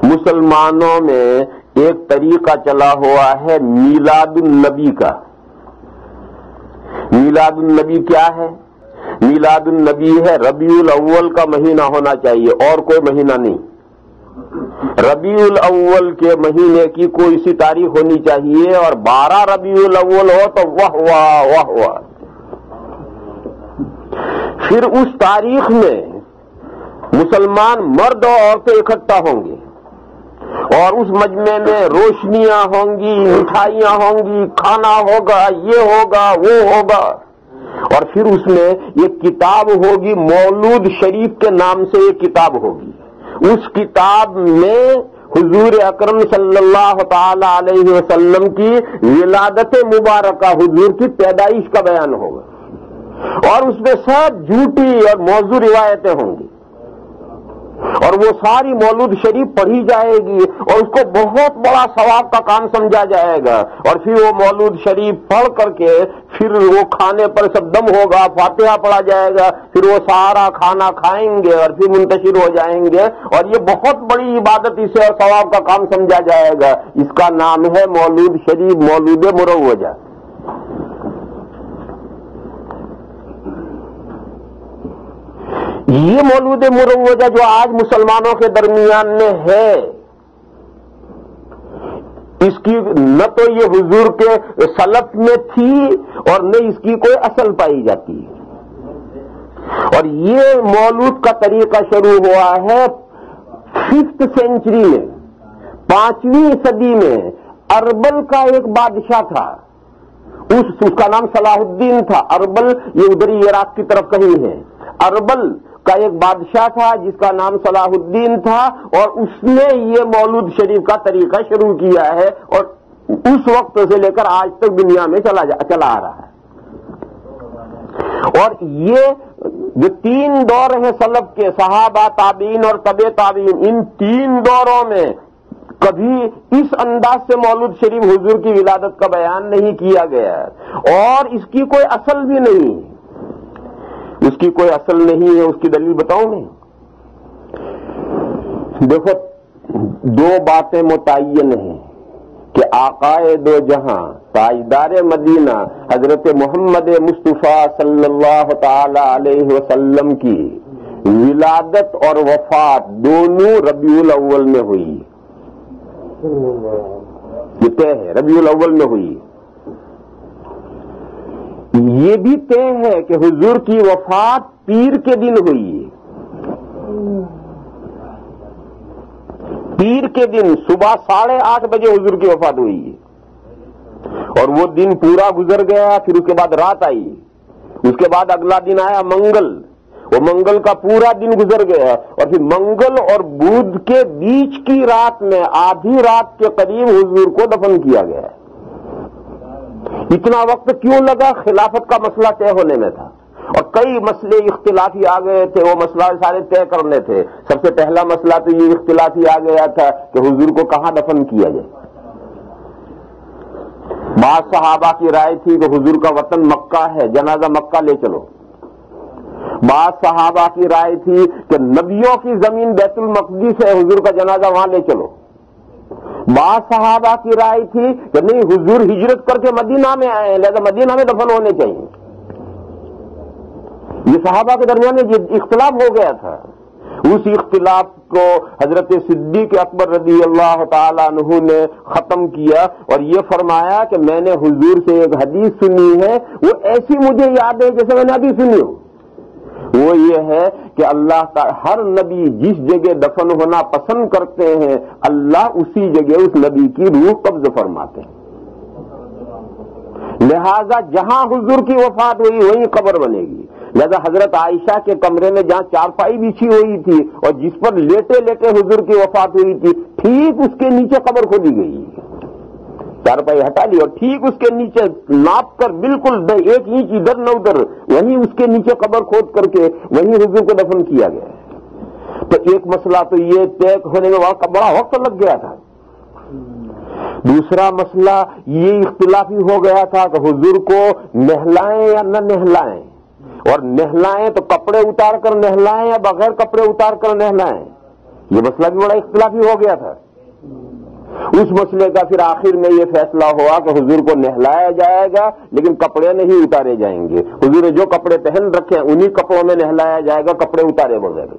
مسلمانوں میں ایک طریقہ چلا ہوا ہے میلاد النبی کا. میلاد النبی کیا ہے؟ میلاد النبی ہے ربیع الاول کا مہینہ ہونا چاہیے اور کوئی مہینہ نہیں. ربیع الاول کے مہینے کی کوئی سی تاریخ ہونی چاہیے اور 12 ربیع الاول ہو تو واہ واہ واہ واہ. پھر اس تاریخ میں مسلمان مرد اور عورتیں اکٹھا ہوں گے اور اس مجمع میں روشنیاں ہوں گی، مٹھائیاں ہوں گی، کھانا ہوگا، یہ ہوگا وہ ہوگا. اور پھر اس میں ایک کتاب ہوگی، مولود شریف کے نام سے ایک کتاب ہوگی. اس کتاب میں حضور اکرم صلی اللہ تعالی علیہ وسلم کی ولادت مبارکہ، حضور کی پیدائش کا بیان ہوگا اور اس میں سب جھوٹی اور موضوع روایتیں ہوں گی اور وہ ساری مولود شریف پڑھی جائے گی اور اس کو بہت بڑا ثواب کا کام سمجھا جائے گا. اور پھر وہ مولود شریف پڑھ کر کے پھر وہ کھانے پر سب دم ہوگا، فاتحہ پڑھا جائے گا، پھر وہ سارا کھانا کھائیں گے اور پھر منتشر ہو جائیں گے اور یہ بہت بڑی عبادت اسے اور ثواب کا کام سمجھا جائے گا. اس کا نام ہے مولود شریف، مولود مروجہ. یہ مولود مروجہ جو آج مسلمانوں کے درمیان میں ہے، اس کی نہ تو یہ حضور کے سلف میں تھی اور نہ اس کی کوئی اصل پائی جاتی. اور یہ مولود کا طریقہ شروع ہوا ہے 5th سینچری میں، 5ویں صدی میں. اربل کا ایک بادشاہ تھا، اس کا نام صلاح الدین تھا. اربل یہ ادھر عراق کی طرف کہیں ہے. اربل کا ایک بادشاہ تھا جس کا نام صلاح الدین تھا اور اس نے یہ مولود شریف کا طریقہ شروع کیا ہے اور اس وقت سے لے کر آج تک دنیا میں چلا آ رہا ہے. اور یہ جو 3 دور ہیں سلف کے، صحابہ، تابعین اور تبع تابعین، ان 3 دوروں میں کبھی اس انداز سے مولود شریف حضور کی ولادت کا بیان نہیں کیا گیا اور اس کی کوئی اصل بھی نہیں. اس کی کوئی اصل نہیں ہے. اس کی دلیل بتاؤں میں؟ دیکھو، 2 باتیں متعین ہیں کہ آقائے دو جہاں تاجدار مدینہ حضرت محمد مصطفیٰ صلی اللہ تعالی علیہ وسلم کی ولادت اور وفات دونوں ربیع الاول میں ہوئی. یہ طے ہے، ربیع الاول میں ہوئی. یہ بھی طے ہے کہ حضور کی وفات پیر کے دن ہوئی. پیر کے دن صبح 8:30 بجے حضور کی وفات ہوئی اور وہ دن پورا گزر گیا. پھر اس کے بعد رات آئی، اس کے بعد اگلا دن آیا منگل، وہ منگل کا پورا دن گزر گیا اور پھر منگل اور بدھ کے بیچ کی رات میں آدھی رات کے قریب حضور کو دفن کیا گیا. اتنا وقت کیوں لگا؟ خلافت کا مسئلہ طے ہونے میں تھا اور کئی مسئلے اختلافی آ گئے تھے، وہ مسئلہ سارے طے کرنے تھے. سب سے پہلا مسئلہ تو یہ اختلافی آ گیا تھا کہ حضور کو کہاں دفن کیا جائے. بعض صحابہ کی رائے تھی کہ حضور کا وطن مکہ ہے، جنازہ مکہ لے چلو. بعض صحابہ کی رائے تھی کہ نبیوں کی زمین بیت المقدس ہے، حضور کا جنازہ وہاں لے چلو. بعض صحابہ کی رائے تھی کہ نہیں، حضور ہجرت کر کے مدینہ میں آئے لہذا مدینہ میں دفن ہونے چاہیے. یہ صحابہ کے درمیان میں یہ اختلاف ہو گیا تھا. اس اختلاف کو حضرت صدیق اکبر رضی اللہ تعالی عنہ نے ختم کیا اور یہ فرمایا کہ میں نے حضور سے ایک حدیث سنی ہے، وہ ایسی مجھے یاد ہے جیسے میں نے ابھی سنی ہو. وہ یہ ہے کہ اللہ تعالی ہر نبی جس جگہ دفن ہونا پسند کرتے ہیں اللہ اسی جگہ اس نبی کی روح قبض فرماتے ہیں. لہذا جہاں حضور کی وفات ہوئی وہیں قبر بنے گی. لہذا حضرت عائشہ کے کمرے میں جہاں چارپائی بچھی ہوئی تھی اور جس پر لیٹے لیٹے حضور کی وفات ہوئی تھی، ٹھیک اس کے نیچے قبر کھودی گئی. چارپائی ہٹا لی اور ٹھیک اس کے نیچے ناپ کر بالکل 1 انچ ادھر نہ ادھر، وہیں اس کے نیچے قبر کھود کر کے وہیں حضور کو دفن کیا گیا. تو ایک مسئلہ تو یہ طے ہونے میں بڑا وقت لگ گیا تھا. دوسرا مسئلہ یہ اختلافی ہو گیا تھا کہ حضور کو نہلائیں یا نہ نہلائیں، اور نہلائیں تو کپڑے اتار کر نہلائیں یا بغیر کپڑے اتار کر نہلائیں. یہ مسئلہ بھی بڑا اختلافی ہو گیا تھا. اس مسئلے کا پھر آخر میں یہ فیصلہ ہوا کہ حضور کو نہلایا جائے گا لیکن کپڑے نہیں اتارے جائیں گے. حضور نے جو کپڑے پہن رکھے ہیں انہی کپڑوں میں نہلایا جائے گا, کپڑے اتارے بغیر.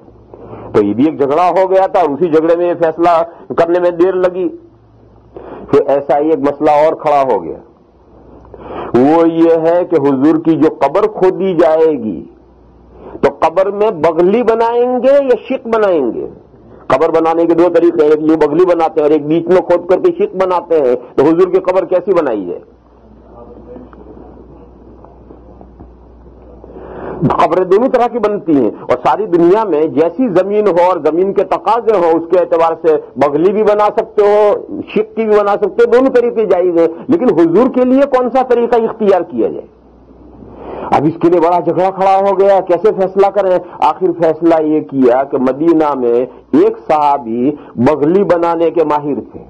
تو یہ بھی ایک جھگڑا ہو گیا تھا اور اسی جھگڑے میں یہ فیصلہ کرنے میں دیر لگی. پھر ایسا ہی ایک مسئلہ اور کھڑا ہو گیا, وہ یہ ہے کہ حضور کی جو قبر کھودی جائے گی تو قبر میں بغلی بنائیں گے یا شق بنائیں گے. قبر بنانے کے دو طریقے ہیں, ایک یہ بغلی بناتے ہیں اور ایک بیچ میں کھود کر کے شق بناتے ہیں. تو حضور کی قبر کیسی بنائی جائے؟ قبریں دونوں طرح کی بنتی ہیں اور ساری دنیا میں جیسی زمین ہو اور زمین کے تقاضے ہو اس کے اعتبار سے بغلی بھی بنا سکتے ہو, شق کی بھی بنا سکتے ہو, دونوں طریقے جائز ہیں. لیکن حضور کے لیے کون سا طریقہ اختیار کیا جائے؟ اب اس کے لیے بڑا جھگڑا کھڑا ہو گیا, کیسے فیصلہ کریں. آخر فیصلہ یہ کیا کہ مدینہ میں ایک صحابی بغلی بنانے کے ماہر تھے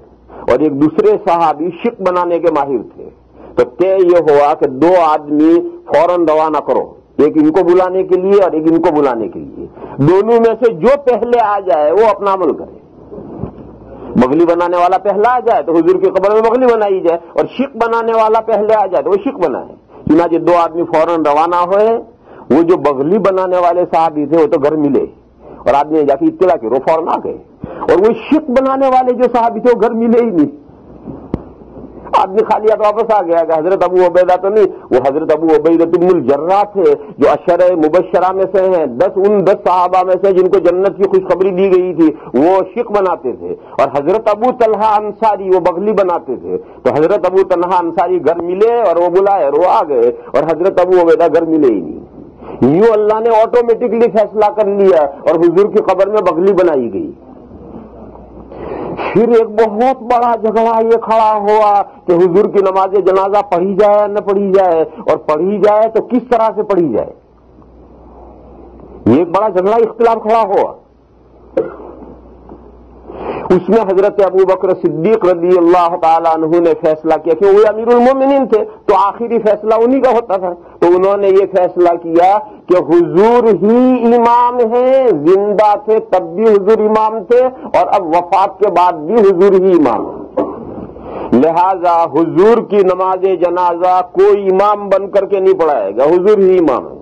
اور ایک دوسرے صحابی شق بنانے کے ماہر تھے. تو طے یہ ہوا کہ دو آدمی فوراً روانہ کرو, ایک ان کو بلانے کے لیے اور ایک ان کو بلانے کے لیے. دونوں میں سے جو پہلے آ جائے وہ اپنا عمل کرے. بغلی بنانے والا پہلا آ جائے تو حضور کی قبر میں بغلی بنائی جائے, اور شق بنانے والا پہلے آ جائے تو وہ شق بنائے. چنانچہ دو آدمی فوراً روانہ ہوئے. وہ جو بغلی بنانے والے صحابی تھے وہ تو گھر ملے اور آدمی نے جا کے اطلاع کی, وہ فوراً آ گئے. اور وہ شق بنانے والے جو صحابی تھے وہ گھر ملے ہی نہیں. آدمی خالی ہاتھ واپس آ گیا کہ حضرت ابو عبیدہ تو نہیں. وہ حضرت ابو عبیدہ بن الجراح تھے جو عشرہ مبشرہ میں سے ہیں, 10 صحابہ میں سے جن کو جنت کی خوشخبری دی گئی تھی, وہ شق بناتے تھے. اور حضرت ابو طلحہ انصاری وہ بغلی بناتے تھے. تو حضرت ابو طلحہ انصاری گھر ملے اور وہ بلائے اور وہ آ گئے, اور حضرت ابو عبیدہ گھر ملے ہی نہیں. یوں اللہ نے آٹومیٹکلی فیصلہ کر لیا اور حضور کی قبر میں بغلی بنائی گئی. پھر ایک بہت بڑا جھگڑا یہ کھڑا ہوا کہ حضور کی نماز جنازہ پڑھی جائے یا نہ پڑھی جائے, اور پڑھی جائے تو کس طرح سے پڑھی جائے. یہ ایک بڑا جھگڑا اختلاف کھڑا ہوا. اس میں حضرت ابو بکر صدیق رضی اللہ تعالیٰ عنہ نے فیصلہ کیا کہ وہ امیر المومنین تھے تو آخری فیصلہ انہی کا ہوتا تھا. تو انہوں نے یہ فیصلہ کیا کہ حضور ہی امام ہیں, زندہ تھے تب بھی حضور امام تھے اور اب وفات کے بعد بھی حضور ہی امام ہیں. لہذا حضور کی نماز جنازہ کوئی امام بن کر کے نہیں پڑھائے گا, حضور ہی امام ہے.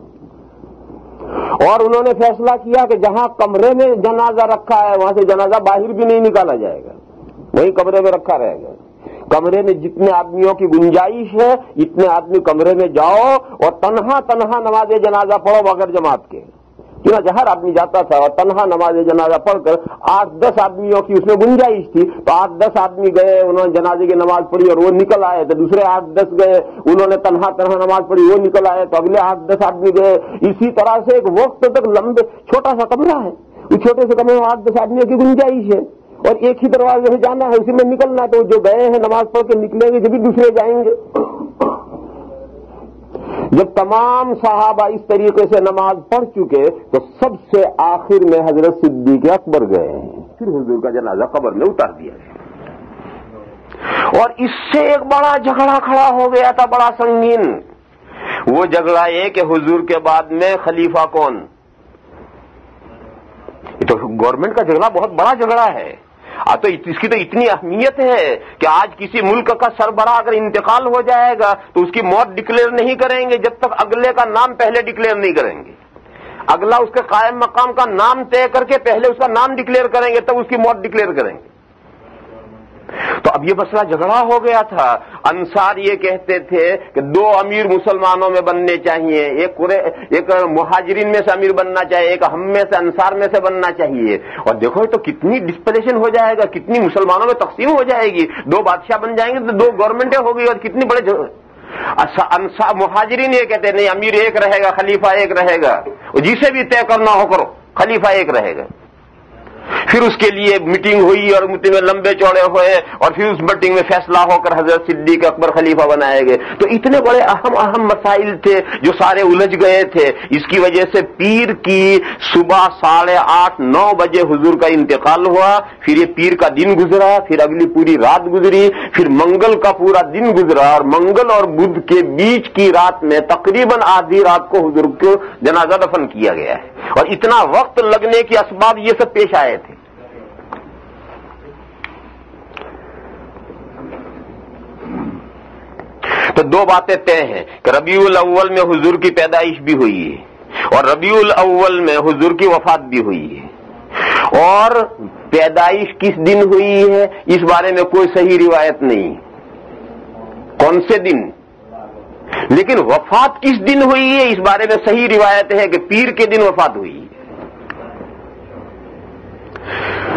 اور انہوں نے فیصلہ کیا کہ جہاں کمرے میں جنازہ رکھا ہے وہاں سے جنازہ باہر بھی نہیں نکالا جائے گا, وہی کمرے میں رکھا رہے گا. کمرے میں جتنے آدمیوں کی گنجائش ہے اتنے آدمی کمرے میں جاؤ اور تنہا نماز جنازہ پڑھو بغیر جماعت کے. چنانچہ ہر آدمی جاتا تھا اور تنہا نماز جنازہ پڑھ کر 8-10 آدمیوں کی اس میں گنجائش تھی تو 8-10 آدمی گئے, انہوں نے جنازے کی نماز پڑھی اور وہ نکل آئے. تو دوسرے 8-10 گئے, انہوں نے تنہا نماز پڑھی, وہ نکل آئے. تو اگلے 8-10 آدمی گئے. اسی طرح سے ایک وقت تک لمبے چھوٹا سا کمرہ ہے, اس چھوٹے سے کمرے میں 8-10 آدمیوں کی گنجائش ہے اور ایک ہی دروازے سے جانا ہے, اسی میں نکلنا ہے. تو جو گئے ہیں نماز پڑھ کے نکلیں گے جب بھی دوسرے جائیں گے. جب تمام صحابہ اس طریقے سے نماز پڑھ چکے تو سب سے آخر میں حضرت صدیق اکبر گئے ہیں. پھر حضور کا جنازہ قبر میں اتار دیا گیا اور اس سے ایک بڑا جھگڑا کھڑا ہو گیا تھا, بڑا سنگین. وہ جھگڑا یہ کہ حضور کے بعد میں خلیفہ کون. یہ تو گورنمنٹ کا جھگڑا بہت بڑا جھگڑا ہے. تو اس کی تو اتنی اہمیت ہے کہ آج کسی ملک کا سربراہ اگر انتقال ہو جائے گا تو اس کی موت ڈکلیئر نہیں کریں گے جب تک اگلے کا نام پہلے ڈکلیئر نہیں کریں گے. اگلا اس کے قائم مقام کا نام طے کر کے پہلے اس کا نام ڈکلیئر کریں گے تب اس کی موت ڈکلیئر کریں گے. تو اب یہ مسئلہ جھگڑا ہو گیا تھا. انصار یہ کہتے تھے کہ 2 امیر مسلمانوں میں بننے چاہیے, ایک مہاجرین میں سے امیر بننا چاہیے, ایک ہم میں سے انصار میں سے بننا چاہیے. اور دیکھو تو کتنی ڈسپلیشن ہو جائے گا, کتنی مسلمانوں میں تقسیم ہو جائے گی. 2 بادشاہ بن جائیں گے تو 2 گورنمنٹیں ہو گئی اور کتنی بڑے مہاجرین یہ کہتے ہیں نہیں امیر ایک رہے گا, خلیفہ ایک رہے گا, جسے بھی طے کرنا ہو کرو, خلیفہ ایک رہے گا. پھر اس کے لیے میٹنگ ہوئی اور میٹنگ میں لمبے چوڑے ہوئے اور پھر اس میٹنگ میں فیصلہ ہو کر حضرت صدیق اکبر خلیفہ بنائے گئے. تو اتنے بڑے اہم مسائل تھے جو سارے الجھ گئے تھے. اس کی وجہ سے پیر کی صبح 8:30-9 بجے حضور کا انتقال ہوا. پھر یہ پیر کا دن گزرا, پھر اگلی پوری رات گزری, پھر منگل کا پورا دن گزرا اور منگل اور بدھ کے بیچ کی رات میں تقریباً آدھی رات کو حضور کو جنازہ دفن کیا گیا ہے. اور اتنا وقت لگنے کے اسباب یہ سب پیش آئے تھے. تو دو باتیں طے ہیں کہ ربیع الاول میں حضور کی پیدائش بھی ہوئی ہے اور ربیع الاول میں حضور کی وفات بھی ہوئی ہے، اور پیدائش کس دن ہوئی ہے اس بارے میں کوئی صحیح روایت نہیں، کون سے دن، لیکن وفات کس دن ہوئی ہے اس بارے میں صحیح روایت ہے کہ پیر کے دن وفات ہوئی ہے۔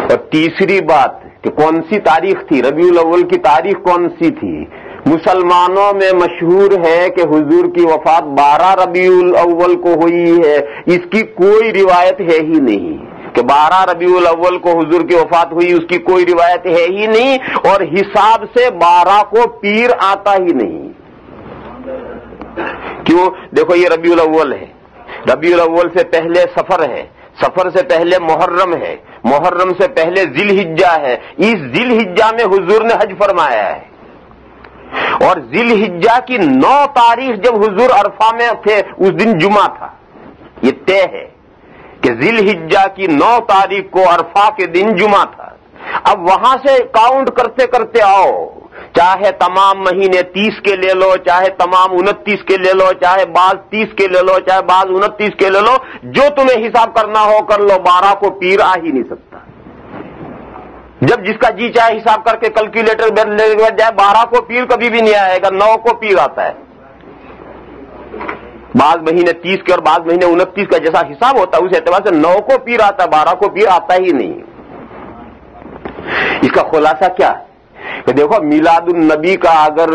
اور تیسری بات کہ کون سی تاریخ تھی، ربیع الاول کی تاریخ کون سی تھی؟ مسلمانوں میں مشہور ہے کہ حضور کی وفات 12 ربیع الاول کو ہوئی ہے، اس کی کوئی روایت ہے ہی نہیں کہ 12 ربیع الاول کو حضور کی وفات ہوئی، اس کی کوئی روایت ہے ہی نہیں، اور حساب سے 12 کو پیر آتا ہی نہیں۔ کیوں؟ دیکھو یہ ربیع الاول ہے، ربیع الاول سے پہلے سفر ہے، سفر سے پہلے محرم ہے، محرم سے پہلے ذی الحجہ ہے، اس ذی الحجہ میں حضور نے حج فرمایا ہے، اور ذی الحجہ کی 9 تاریخ جب حضور عرفہ میں تھے اس دن جمعہ تھا، یہ طے ہے کہ ذی الحجہ کی 9 تاریخ کو عرفہ کے دن جمعہ تھا۔ اب وہاں سے کاؤنٹ کرتے کرتے آؤ، چاہے تمام مہینے 30 کے لے لو، چاہے تمام 29 کے لے لو، چاہے بعض 30 کے لے لو، چاہے بعض 29 کے لے لو، جو تمہیں حساب کرنا ہو کر لو، 12 کو پیر آ ہی نہیں سکتا۔ جب جس کا جی چاہے حساب کر کے کیلکولیٹر لے جائے، 12 کو پیر کبھی بھی نہیں آئے گا، 9 کو پیر آتا ہے۔ بعض مہینے 30 کے اور بعض مہینے 29 کا جیسا حساب ہوتا ہے اس اعتبار سے 9 کو پیر آتا ہے، 12 کو پیر آتا ہی نہیں۔ اس کا خلاصہ کیا ہے کہ دیکھو میلاد النبی کا اگر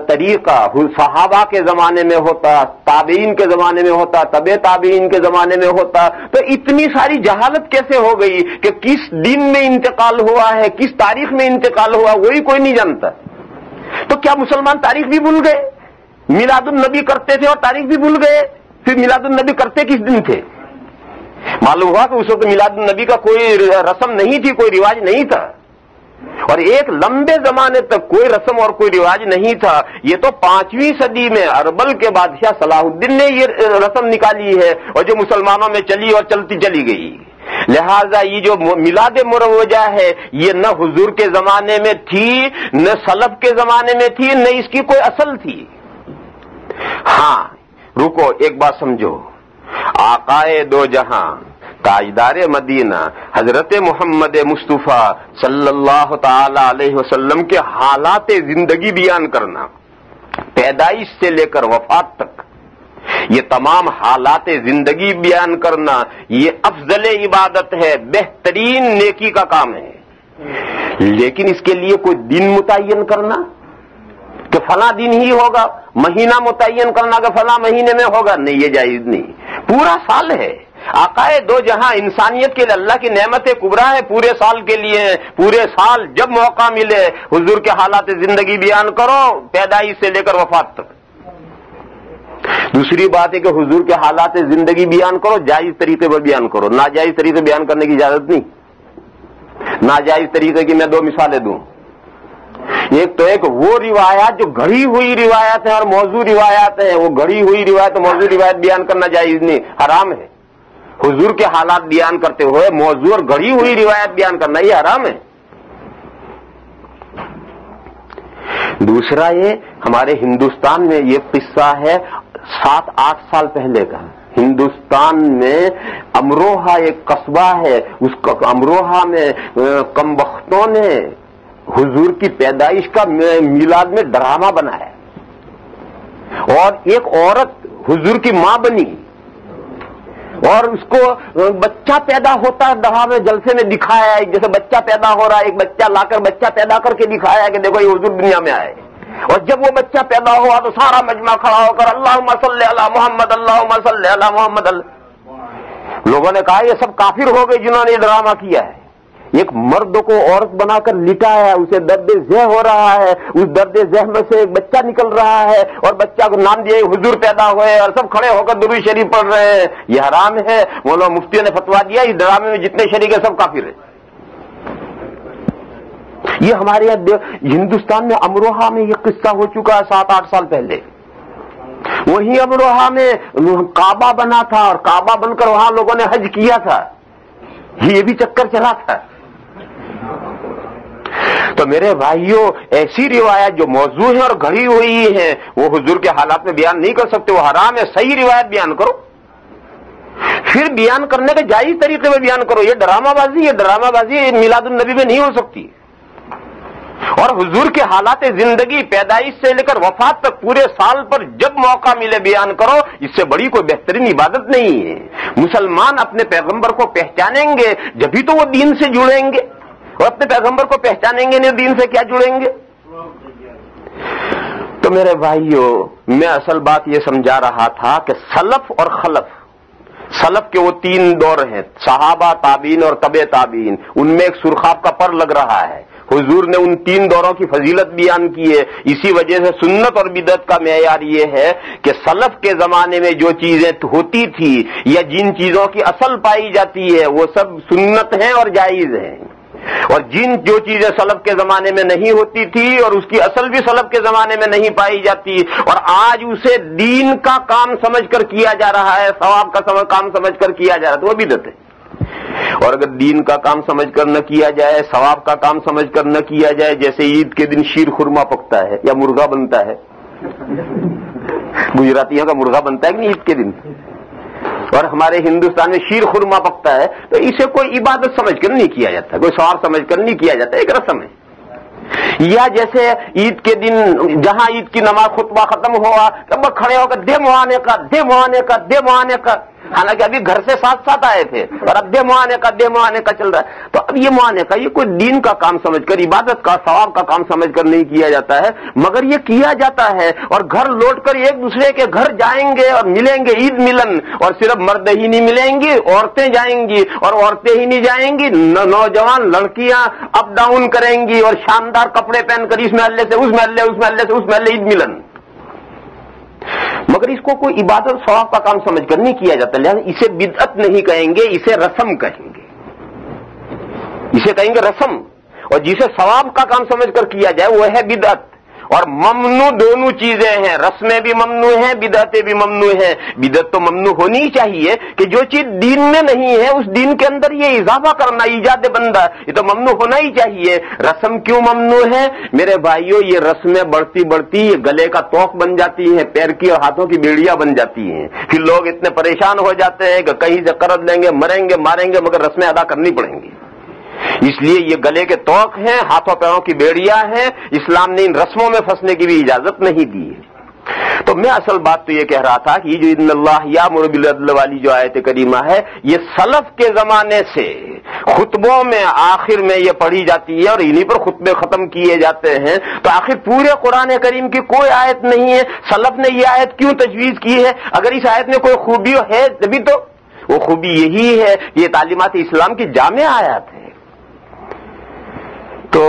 طریقہ صحابہ کے زمانے میں ہوتا، تابعین کے زمانے میں ہوتا، تبع تابعین کے زمانے میں ہوتا، تو اتنی ساری جہالت کیسے ہو گئی کہ کس دن میں انتقال ہوا ہے، کس تاریخ میں انتقال ہوا، وہی کوئی نہیں جانتا۔ تو کیا مسلمان تاریخ بھی بھول گئے؟ میلاد النبی کرتے تھے اور تاریخ بھی بھول گئے؟ پھر میلاد النبی کرتے کس دن تھے؟ معلوم ہوا کہ اس وقت میلاد النبی کا کوئی رسم نہیں تھی، کوئی رواج نہیں تھا، اور ایک لمبے زمانے تک کوئی رسم اور کوئی رواج نہیں تھا۔ یہ تو 5ویں صدی میں اربل کے بادشاہ صلاح الدین نے یہ رسم نکالی ہے اور جو مسلمانوں میں چلی اور چلتی چلی گئی۔ لہذا یہ جو میلاد مروجہ ہے یہ نہ حضور کے زمانے میں تھی، نہ سلف کے زمانے میں تھی، نہ اس کی کوئی اصل تھی۔ ہاں رکو ایک بات سمجھو، آقائے دو جہاں تاجدار مدینہ حضرت محمد مصطفیٰ صلی اللہ تعالی علیہ وسلم کے حالات زندگی بیان کرنا، پیدائش سے لے کر وفات تک یہ تمام حالات زندگی بیان کرنا، یہ افضل عبادت ہے، بہترین نیکی کا کام ہے۔ لیکن اس کے لیے کوئی دن متعین کرنا کہ فلاں دن ہی ہوگا، مہینہ متعین کرنا کہ فلاں مہینے میں ہوگا، نہیں، یہ جائز نہیں۔ پورا سال ہے، آقائے دو جہاں انسانیت کے لیے اللہ کی نعمت کبریٰ ہے، پورے سال کے لیے ہے، پورے سال جب موقع ملے حضور کے حالات زندگی بیان کرو، پیدائش سے لے کر وفات تک۔ دوسری بات ہے کہ حضور کے حالات زندگی بیان کرو، جائز طریقے پر بیان کرو، ناجائز طریقے بیان کرنے کی اجازت نہیں۔ ناجائز طریقے کی میں 2 مثالیں دوں۔ ایک تو ایک وہ روایات جو گھڑی ہوئی روایات ہیں اور موضوع روایات ہیں، وہ گھڑی ہوئی روایت اور موضوع روایت بیان کرنا جائز نہیں، حرام ہے۔ حضور کے حالات بیان کرتے ہوئے موضوع اور گھڑی ہوئی روایت بیان کرنا یہ حرام ہے۔ دوسرا یہ ہمارے ہندوستان میں یہ قصہ ہے 7-8 سال پہلے کا۔ ہندوستان میں امروہہ ایک قصبہ ہے، اس امروہہ میں کم بختوں نے حضور کی پیدائش کا میلاد میں ڈرامہ بنایا اور ایک عورت حضور کی ماں بنی اور اس کو بچہ پیدا ہوتا ہے دہا میں جلسے میں دکھایا ہے، جیسے بچہ پیدا ہو رہا ہے، ایک بچہ لا کر بچہ پیدا کر کے دکھایا ہے کہ دیکھو یہ حضور دنیا میں آئے۔ اور جب وہ بچہ پیدا ہوا تو سارا مجمع کھڑا ہو کر اللہم صلی علی محمد، اللہم صلی علی محمد۔ لوگوں نے کہا یہ سب کافر ہو گئے جنہوں نے یہ ڈرامہ کیا ہے۔ ایک مرد کو عورت بنا کر لٹایا ہے، اسے درد ذہ ہو رہا ہے، اس درد ذہ میں سے ایک بچہ نکل رہا ہے اور بچہ کو نام دیا حضور پیدا ہوئے اور سب کھڑے ہو کر درود شریف پڑھ رہے ہیں۔ یہ حرام ہے۔ مولانا مفتیوں نے فتویٰ دیا اس ڈرامے میں جتنے شریک ہیں سب کافر ہیں۔ یہ ہمارے یہاں ہندوستان میں امروہہ میں یہ قصہ ہو چکا ہے 7-8 سال پہلے۔ وہیں امروہہ میں کعبہ بنا تھا اور کعبہ بن کر وہاں لوگوں نے حج کیا تھا، یہ بھی چکر چلا تھا۔ تو تو میرے بھائیوں ایسی روایت جو موضوع ہے اور گھڑی ہوئی ہے وہ حضور کے حالات میں بیان نہیں کر سکتے، وہ حرام ہے. صحیح روایت بیان کرو، پھر بیان کرنے کے جائز طریقے میں بیان کرو. یہ ڈرامہ بازی میلاد النبی میں نہیں ہو سکتی. اور حضور کے حالات زندگی پیدائش سے لے کر وفات تک پورے سال پر جب موقع ملے بیان کرو، اس سے بڑی کوئی بہترین عبادت نہیں ہے. مسلمان اپنے پیغمبر کو پہچانیں گے جبھی تو وہ دین سے جڑیں گے، اور اپنے پیغمبر کو پہچانیں گے نہیں دین سے کیا جڑیں گے؟ تو میرے بھائیوں میں اصل بات یہ سمجھا رہا تھا کہ سلف اور خلف، سلف کے وہ تین دور ہیں، صحابہ، تابعین اور تبع تابعین، ان میں ایک سرخاب کا پر لگ رہا ہے. حضور نے ان تین دوروں کی فضیلت بیان کی ہے. اسی وجہ سے سنت اور بدعت کا معیار یہ ہے کہ سلف کے زمانے میں جو چیزیں ہوتی تھی یا جن چیزوں کی اصل پائی جاتی ہے وہ سب سنت ہیں اور جائز ہیں، اور جو چیزیں سلف کے زمانے میں نہیں ہوتی تھی اور اس کی اصل بھی سلف کے زمانے میں نہیں پائی جاتی اور آج اسے دین کا کام سمجھ کر کیا جا رہا ہے، ثواب کا کام سمجھ کر کیا جا رہا ہے، تو وہ بدعت ہے. اور اگر دین کا کام سمجھ کر نہ کیا جائے، ثواب کا کام سمجھ کر نہ کیا جائے، جیسے عید کے دن شیر خورما پکتا ہے یا مرغا بنتا ہے، گجراتیوں کا مرغا بنتا ہے کہ نہیں عید کے دن، اور ہمارے ہندوستان میں شیر خورما پکتا ہے، تو اسے کوئی عبادت سمجھ کر نہیں کیا جاتا، کوئی ثواب سمجھ کر نہیں کیا جاتا، ایک رسم ہے. یا جیسے عید کے دن جہاں عید کی نماز خطبہ ختم ہوا تب کھڑے ہو کر دے معانے کا، حالانکہ ابھی گھر سے ساتھ آئے تھے اور اب دے معانے کا چل رہا ہے. تو اب یہ معانے کا یہ کوئی دین کا کام سمجھ کر، عبادت کا ثواب کا کام سمجھ کر نہیں کیا جاتا ہے، مگر یہ کیا جاتا ہے. اور گھر لوٹ کر ایک دوسرے کے گھر جائیں گے اور ملیں گے، عید ملن، اور صرف مرد ہی نہیں ملیں گی، عورتیں جائیں گی، اور عورتیں ہی نہیں جائیں گی، نوجوان لڑکیاں اپ ڈاؤن کریں گی اور شاندار کپڑے پہن کر اس محلے سے اس محلے، اس محلے سے اس محلے، عید ملن. مگر اس کو کوئی عبادت ثواب کا کام سمجھ کر نہیں کیا جاتا، لہذا اسے بدعت نہیں کہیں گے، اسے رسم کہیں گے، اسے کہیں گے رسم. اور جسے ثواب کا کام سمجھ کر کیا جائے وہ ہے بدعت. اور ممنوع دونوں چیزیں ہیں، رسمیں بھی ممنوع ہیں، بدعتیں بھی ممنوع ہیں. بدعت تو ممنوع ہونی چاہیے کہ جو چیز دین میں نہیں ہے اس دین کے اندر یہ اضافہ کرنا، ایجاد بندہ، یہ تو ممنوع ہونا ہی چاہیے. رسم کیوں ممنوع ہے میرے بھائیوں؟ یہ رسمیں بڑھتی یہ گلے کا توق بن جاتی ہیں، پیر کی اور ہاتھوں کی بیڑیاں بن جاتی ہیں. پھر لوگ اتنے پریشان ہو جاتے ہیں کہ کہیں سے قرض لیں گے، مریں گے، ماریں گے، مگر رسمیں ادا کرنی پڑیں گی. اس لیے یہ گلے کے توق ہیں، ہاتھوں پیروں کی بیڑیاں ہیں. اسلام نے ان رسموں میں پھنسنے کی بھی اجازت نہیں دی ہے. تو میں اصل بات تو یہ کہہ رہا تھا کہ یہ جو ان اللہ یامر بالعدل والی جو آیت کریمہ ہے یہ سلف کے زمانے سے خطبوں میں آخر میں یہ پڑھی جاتی ہے اور انہی پر خطبے ختم کیے جاتے ہیں. تو آخر پورے قرآن کریم کی کوئی آیت نہیں ہے. سلف نے یہ آیت کیوں تجویز کی ہے؟ اگر اس آیت میں کوئی خوبی ہے تبھی تو وہ خوبی یہی ہے، یہ تعلیمات اسلام کی جامع آیات ہے. تو